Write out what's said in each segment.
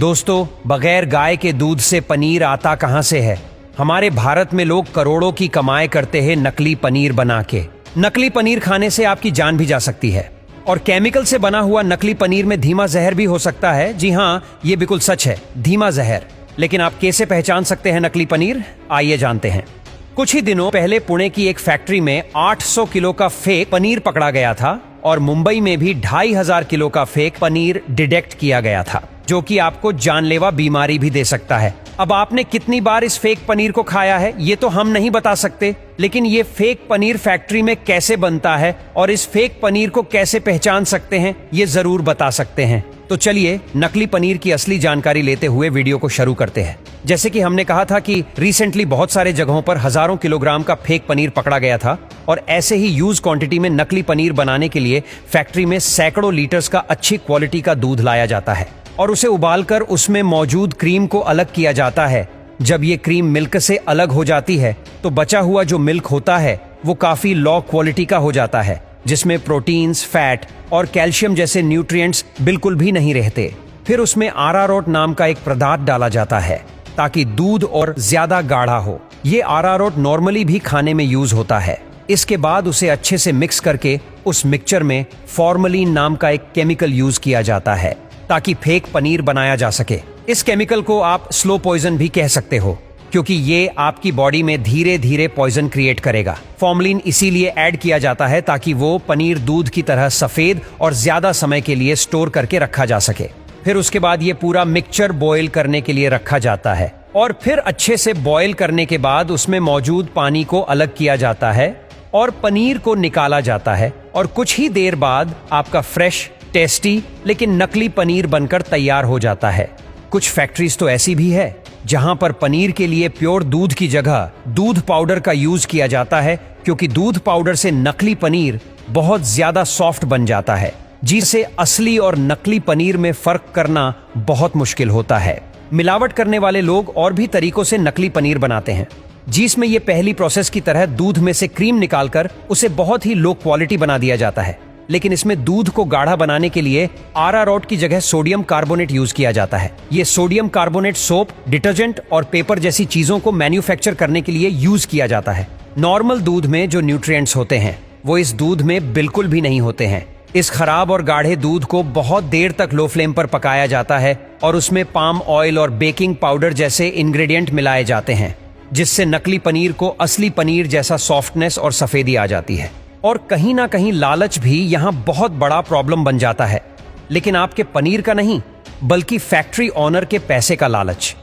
दोस्तों, बगैर गाय के दूध से पनीर आता कहां से है। हमारे भारत में लोग करोड़ों की कमाई करते हैं नकली पनीर बना के। नकली पनीर खाने से आपकी जान भी जा सकती है और केमिकल से बना हुआ नकली पनीर में धीमा जहर भी हो सकता है। जी हाँ, ये बिल्कुल सच है, धीमा जहर। लेकिन आप कैसे पहचान सकते हैं नकली पनीर? आइए जानते हैं। कुछ ही दिनों पहले पुणे की एक फैक्ट्री में 800 किलो का फेक पनीर पकड़ा गया था और मुंबई में भी 2500 किलो का फेक पनीर डिटेक्ट किया गया था, जो कि आपको जानलेवा बीमारी भी दे सकता है। अब आपने कितनी बार इस फेक पनीर को खाया है ये तो हम नहीं बता सकते, लेकिन ये फेक पनीर फैक्ट्री में कैसे बनता है और इस फेक पनीर को कैसे पहचान सकते हैं ये जरूर बता सकते हैं। तो चलिए नकली पनीर की असली जानकारी लेते हुए वीडियो को शुरू करते हैं। जैसे कि हमने कहा था कि रिसेंटली बहुत सारे जगहों पर हजारों किलोग्राम का फेक पनीर पकड़ा गया था और ऐसे ही यूज क्वांटिटी में नकली पनीर बनाने के लिए फैक्ट्री में सैकड़ों लीटर्स का अच्छी क्वालिटी का दूध लाया जाता है और उसे उबालकर उसमें मौजूद क्रीम को अलग किया जाता है। जब ये क्रीम मिल्क से अलग हो जाती है तो बचा हुआ जो मिल्क होता है वो काफी लो क्वालिटी का हो जाता है, जिसमें प्रोटीन्स, फैट और कैल्शियम जैसे न्यूट्रिएंट्स बिल्कुल भी नहीं रहते। फिर उसमें अरारोट नाम का एक पदार्थ डाला जाता है ताकि दूध और ज्यादा गाढ़ा हो। ये अरारोट नॉर्मली भी खाने में यूज होता है। इसके बाद उसे अच्छे से मिक्स करके उस मिक्सचर में फॉर्मलिन नाम का एक केमिकल यूज किया जाता है ताकि फेक पनीर बनाया जा सके। इस केमिकल को आप स्लो पॉइजन भी कह सकते हो, क्योंकि ये आपकी बॉडी में धीरे धीरे पॉइजन क्रिएट करेगा। फॉर्मलिन इसीलिए ऐड किया जाता है ताकि वो पनीर दूध की तरह सफेद और ज्यादा समय के लिए स्टोर करके रखा जा सके। फिर उसके बाद ये पूरा मिक्सचर बॉईल करने के लिए रखा जाता है और फिर अच्छे से बॉईल करने के बाद उसमें मौजूद पानी को अलग किया जाता है और पनीर को निकाला जाता है और कुछ ही देर बाद आपका फ्रेश, टेस्टी लेकिन नकली पनीर बनकर तैयार हो जाता है। कुछ फैक्ट्रीज तो ऐसी भी है जहां पर पनीर के लिए प्योर दूध की जगह दूध पाउडर का यूज किया जाता है, क्योंकि दूध पाउडर से नकली पनीर बहुत ज्यादा सॉफ्ट बन जाता है, जिससे असली और नकली पनीर में फर्क करना बहुत मुश्किल होता है। मिलावट करने वाले लोग और भी तरीकों से नकली पनीर बनाते हैं, जिसमें ये पहली प्रोसेस की तरह दूध में से क्रीम निकालकर उसे बहुत ही लो क्वालिटी बना दिया जाता है। लेकिन इसमें दूध को गाढ़ा बनाने के लिए अरारोट की जगह सोडियम कार्बोनेट यूज किया जाता है। ये सोडियम कार्बोनेट सोप, डिटर्जेंट और पेपर जैसी चीजों को मैन्युफैक्चर करने के लिए यूज किया जाता है। नॉर्मल दूध में जो न्यूट्रिएंट्स होते हैं वो इस दूध में बिल्कुल भी नहीं होते हैं। इस खराब और गाढ़े दूध को बहुत देर तक लो फ्लेम पर पकाया जाता है और उसमें पाम ऑयल और बेकिंग पाउडर जैसे इंग्रेडिएंट मिलाए जाते हैं, जिससे नकली पनीर को असली पनीर जैसा सॉफ्टनेस और सफेदी आ जाती है। और कहीं ना कहीं लालच भी यहाँ बहुत बड़ा प्रॉब्लम बन जाता है, लेकिन आपके पनीर का नहीं बल्कि फैक्ट्री ऑनर के पैसे का लालच,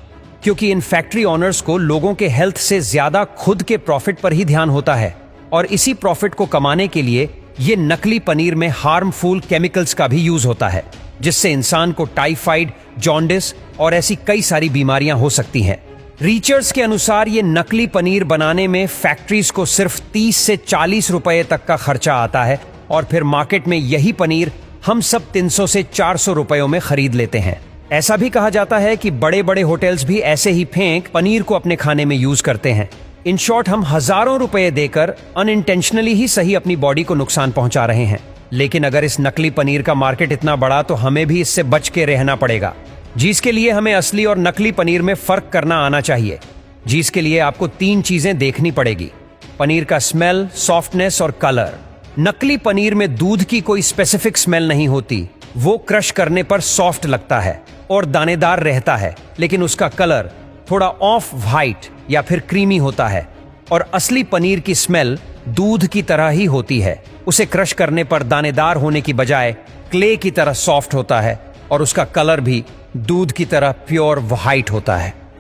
क्योंकि इन फैक्ट्री ऑनर्स को लोगों के हेल्थ से ज्यादा खुद के प्रॉफिट पर ही ध्यान होता है और इसी प्रॉफिट को कमाने के लिए ये नकली पनीर में हार्मफुल केमिकल्स का भी यूज होता है, जिससे इंसान को टाइफाइड, जॉन्डिस और ऐसी कई सारी बीमारियां हो सकती हैं। रिसर्च के अनुसार ये नकली पनीर बनाने में फैक्ट्रीज को सिर्फ 30 से 40 रुपए तक का खर्चा आता है और फिर मार्केट में यही पनीर हम सब 300 से 400 रुपयों में खरीद लेते हैं। ऐसा भी कहा जाता है कि बड़े बड़े होटल्स भी ऐसे ही फेक पनीर को अपने खाने में यूज करते हैं। इन शॉर्ट, हम हजारों रुपए देकर अनइंटेंशनली ही सही अपनी बॉडी को नुकसान पहुंचा रहे हैं। लेकिन अगर इस नकली पनीर का मार्केट इतना बड़ा तो हमें भी इससे बच के रहना पड़ेगा, जिसके लिए हमें असली और नकली पनीर में फर्क करना आना चाहिए। जिसके लिए आपको 3 चीजें देखनी पड़ेगी: पनीर का स्मेल, सॉफ्टनेस और कलर। नकली पनीर में दूध की कोई स्पेसिफिक स्मेल नहीं होती, वो क्रश करने पर सॉफ्ट लगता है और दानेदार रहता है, लेकिन उसका कलर थोड़ा ऑफ व्हाइट या फिर क्रीमी होता है। और असली पनीर की स्मेल दूध की तरह ही होती है, उसे क्रश करने पर दानेदार होने की बजाय क्ले की तरह सॉफ्ट होता है और उसका कलर भी दूध की तरह प्योर व्हाइट होता है।